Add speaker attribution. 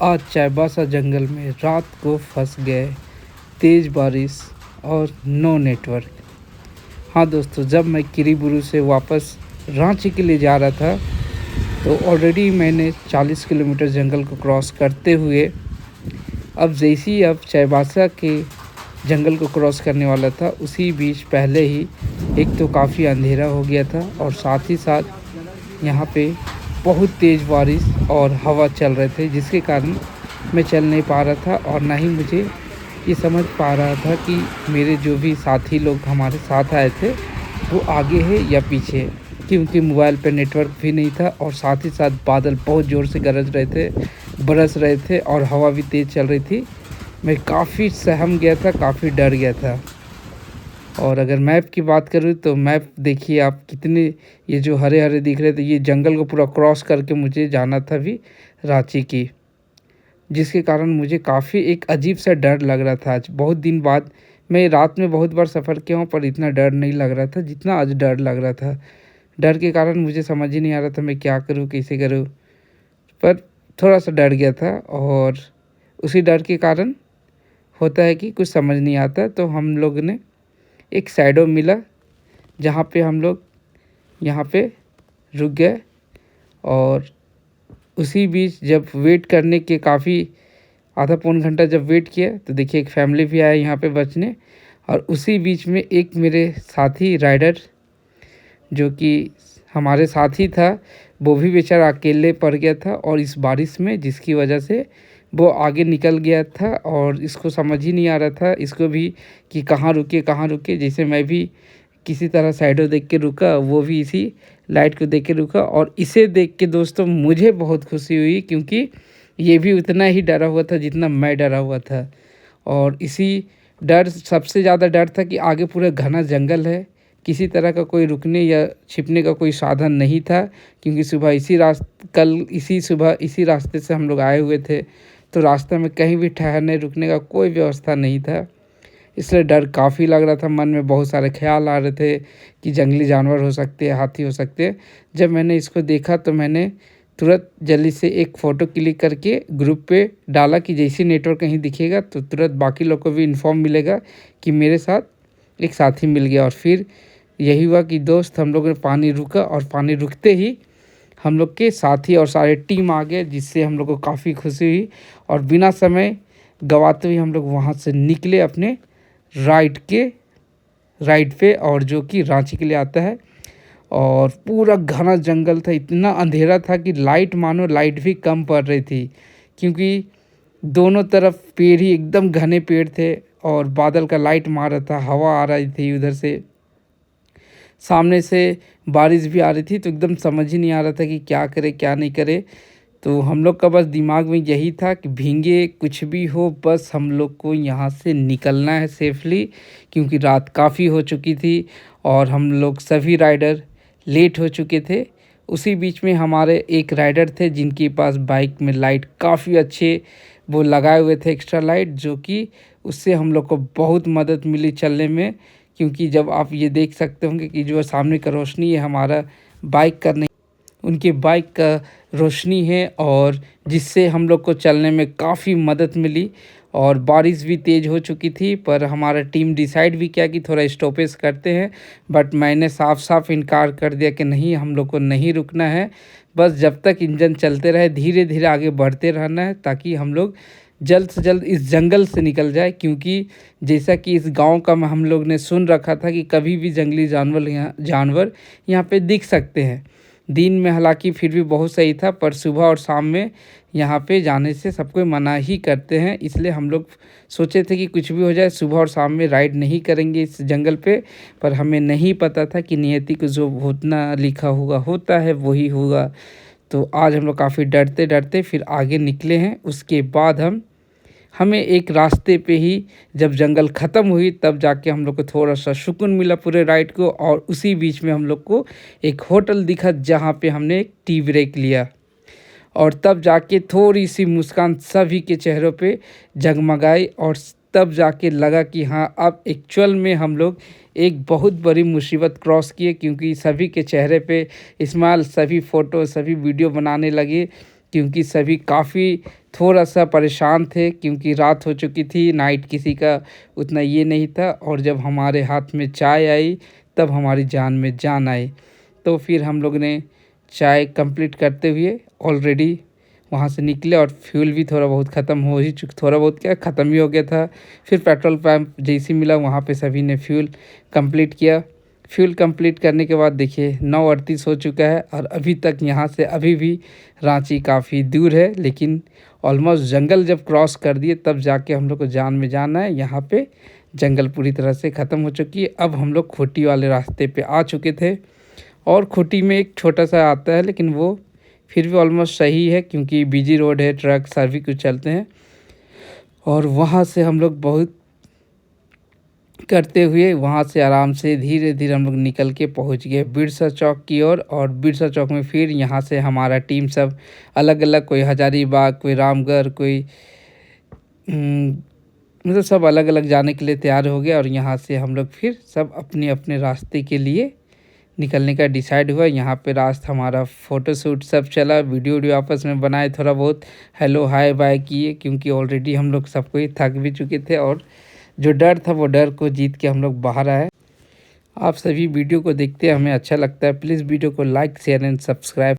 Speaker 1: आज चाईबासा जंगल में रात को फंस गए, तेज़ बारिश और नो नेटवर्क। हाँ दोस्तों, जब मैं किरीबुरू से वापस रांची के लिए जा रहा था तो ऑलरेडी मैंने 40 किलोमीटर जंगल को क्रॉस करते हुए अब चाईबासा के जंगल को क्रॉस करने वाला था, उसी बीच पहले ही एक तो काफ़ी अंधेरा हो गया था और साथ ही साथ यहाँ पे बहुत तेज़ बारिश और हवा चल रहे थे, जिसके कारण मैं चल नहीं पा रहा था और ना ही मुझे ये समझ पा रहा था कि मेरे जो भी साथी लोग हमारे साथ आए थे वो आगे है या पीछे है, क्योंकि मोबाइल पे नेटवर्क भी नहीं था और साथ ही साथ बादल बहुत ज़ोर से गरज रहे थे, बरस रहे थे और हवा भी तेज़ चल रही थी। मैं काफ़ी सहम गया था, काफ़ी डर गया था। और अगर मैप की बात करूँ तो मैप देखिए आप कितने, ये जो हरे हरे दिख रहे थे, ये जंगल को पूरा क्रॉस करके मुझे जाना था भी रांची की, जिसके कारण मुझे काफ़ी एक अजीब सा डर लग रहा था। आज बहुत दिन बाद, मैं रात में बहुत बार सफ़र किया हूँ पर इतना डर नहीं लग रहा था जितना आज डर लग रहा था। डर के कारण मुझे समझ ही नहीं आ रहा था मैं क्या करूँ, कैसे करूँ, पर थोड़ा सा डर गया था। और उसी डर के कारण होता है कि कुछ समझ नहीं आता, तो हम लोग ने एक शैडो मिला जहाँ पे हम लोग यहाँ पे रुक गए। और उसी बीच जब वेट करने के काफ़ी आधा पौन घंटा जब वेट किया तो देखिए एक फैमिली भी आया यहाँ पे बचने। और उसी बीच में एक मेरे साथी राइडर जो कि हमारे साथ ही था, वो भी बेचारा अकेले पड़ गया था और इस बारिश में, जिसकी वजह से वो आगे निकल गया था और इसको समझ ही नहीं आ रहा था इसको भी कि कहाँ रुके। जैसे मैं भी किसी तरह साइडों देख के रुका, वो भी इसी लाइट को देख के रुका। और इसे देख के दोस्तों मुझे बहुत खुशी हुई, क्योंकि ये भी उतना ही डरा हुआ था जितना मैं डरा हुआ था। और इसी डर, सबसे ज़्यादा डर था कि आगे पूरा घना जंगल है, किसी तरह का कोई रुकने या छिपने का कोई साधन नहीं था, क्योंकि कल इसी सुबह इसी रास्ते से हम लोग आए हुए थे, तो रास्ते में कहीं भी ठहरने रुकने का कोई व्यवस्था नहीं था। इसलिए डर काफ़ी लग रहा था, मन में बहुत सारे ख्याल आ रहे थे कि जंगली जानवर हो सकते हैं, हाथी हो सकते हैं। जब मैंने इसको देखा तो मैंने तुरंत जल्दी से एक फ़ोटो क्लिक करके ग्रुप पे डाला कि जैसे नेटवर्क कहीं दिखेगा तो तुरंत बाकी लोग को भी इन्फॉर्म मिलेगा कि मेरे साथ एक साथी मिल गया। और फिर यही हुआ कि दोस्त, हम लोग ने पानी रुका और पानी रुकते ही हम लोग के साथी और सारे टीम आ गए, जिससे हम लोग को काफ़ी खुशी हुई। और बिना समय गवाते हुए हम लोग वहाँ से निकले अपने राइड पे, और जो कि रांची के लिए आता है। और पूरा घना जंगल था, इतना अंधेरा था कि लाइट भी कम पड़ रही थी, क्योंकि दोनों तरफ पेड़ ही एकदम घने पेड़ थे और बादल का लाइट मार रहा था, हवा आ रही थी उधर से, सामने से बारिश भी आ रही थी, तो एकदम समझ ही नहीं आ रहा था कि क्या करे क्या नहीं करे। तो हम लोग का बस दिमाग में यही था कि भीगे कुछ भी हो, बस हम लोग को यहाँ से निकलना है सेफली, क्योंकि रात काफ़ी हो चुकी थी और हम लोग सभी राइडर लेट हो चुके थे। उसी बीच में हमारे एक राइडर थे जिनके पास बाइक में लाइट काफ़ी अच्छे वो लगाए हुए थे, एक्स्ट्रा लाइट, जो कि उससे हम लोग को बहुत मदद मिली चलने में। क्योंकि जब आप ये देख सकते होंगे कि जो सामने का रोशनी है हमारा बाइक का नहीं, उनके बाइक का रोशनी है, और जिससे हम लोग को चलने में काफ़ी मदद मिली। और बारिश भी तेज़ हो चुकी थी, पर हमारा टीम डिसाइड भी किया कि थोड़ा स्टॉपेज करते हैं, बट मैंने साफ इनकार कर दिया कि नहीं, हम लोग को नहीं रुकना है, बस जब तक इंजन चलते रहे धीरे धीरे आगे बढ़ते रहना है, ताकि हम लोग जल्द से जल्द इस जंगल से निकल जाए। क्योंकि जैसा कि इस गांव का हम लोग ने सुन रखा था कि कभी भी जंगली जानवर यहाँ पे दिख सकते हैं। दिन में हालांकि फिर भी बहुत सही था, पर सुबह और शाम में यहाँ पे जाने से सबको मना ही करते हैं। इसलिए हम लोग सोचे थे कि कुछ भी हो जाए सुबह और शाम में राइड नहीं करेंगे इस जंगल पे। पर हमें नहीं पता था कि नियति को जो होना लिखा हुआ होता है वही होगा। तो आज हम लोग काफ़ी डरते डरते फिर आगे निकले हैं। उसके बाद हमें एक रास्ते पे ही जब जंगल ख़त्म हुई तब जाके हम लोग को थोड़ा सा सुकून मिला पूरे राइड को। और उसी बीच में हम लोग को एक होटल दिखा जहाँ पे हमने एक टी ब्रेक लिया, और तब जाके थोड़ी सी मुस्कान सभी के चेहरों पे जगमगाई। और तब जाके लगा कि हाँ, अब एक्चुअल में हम लोग एक बहुत बड़ी मुसीबत क्रॉस किए, क्योंकि सभी के चेहरे पे स्माइल, सभी फ़ोटो सभी वीडियो बनाने लगे क्योंकि सभी काफ़ी थोड़ा सा परेशान थे, क्योंकि रात हो चुकी थी, नाइट किसी का उतना ये नहीं था। और जब हमारे हाथ में चाय आई तब हमारी जान में जान आई। तो फिर हम लोग ने चाय कंप्लीट करते हुए ऑलरेडी वहाँ से निकले, और फ्यूल भी थोड़ा बहुत ख़त्म हो ही थोड़ा बहुत क्या ख़त्म ही हो गया था। फिर पेट्रोल पंप जैसे मिला वहाँ पे सभी ने फ्यूल कंप्लीट किया। फ्यूल कंप्लीट करने के बाद देखिए 9:38 हो चुका है, और अभी तक यहाँ से अभी भी रांची काफ़ी दूर है। लेकिन ऑलमोस्ट जंगल जब क्रॉस कर दिए तब जाके हम लोग को जान में जाना है। यहाँ पे जंगल पूरी तरह से ख़त्म हो चुकी है। अब हम लोग खूंटी वाले रास्ते पे आ चुके थे, और खूंटी में एक छोटा सा आता है, लेकिन वो फिर भी ऑलमोस्ट सही है क्योंकि बिजी रोड है, ट्रक सभी कुछ चलते हैं। और वहाँ से हम लोग बहुत करते हुए वहाँ से आराम से धीरे धीरे हम लोग निकल के पहुँच गए बिरसा चौक की ओर। और बिरसा चौक में फिर यहाँ से हमारा टीम सब अलग अलग, कोई हजारीबाग, कोई रामगढ़, कोई मतलब सब अलग अलग जाने के लिए तैयार हो गया। और यहाँ से हम लोग फिर सब अपने अपने रास्ते के लिए निकलने का डिसाइड हुआ। यहाँ पे रास्ता हमारा फ़ोटोशूट सब चला, वीडियो आपस में बनाए, थोड़ा बहुत हेलो हाय बाय किए, क्योंकि ऑलरेडी हम लोग सब कोई थक भी चुके थे। और जो डर था वो डर को जीत के हम लोग बाहर आए। आप सभी वीडियो को देखते हैं, हमें अच्छा लगता है। प्लीज़ वीडियो को लाइक शेयर एंड सब्सक्राइब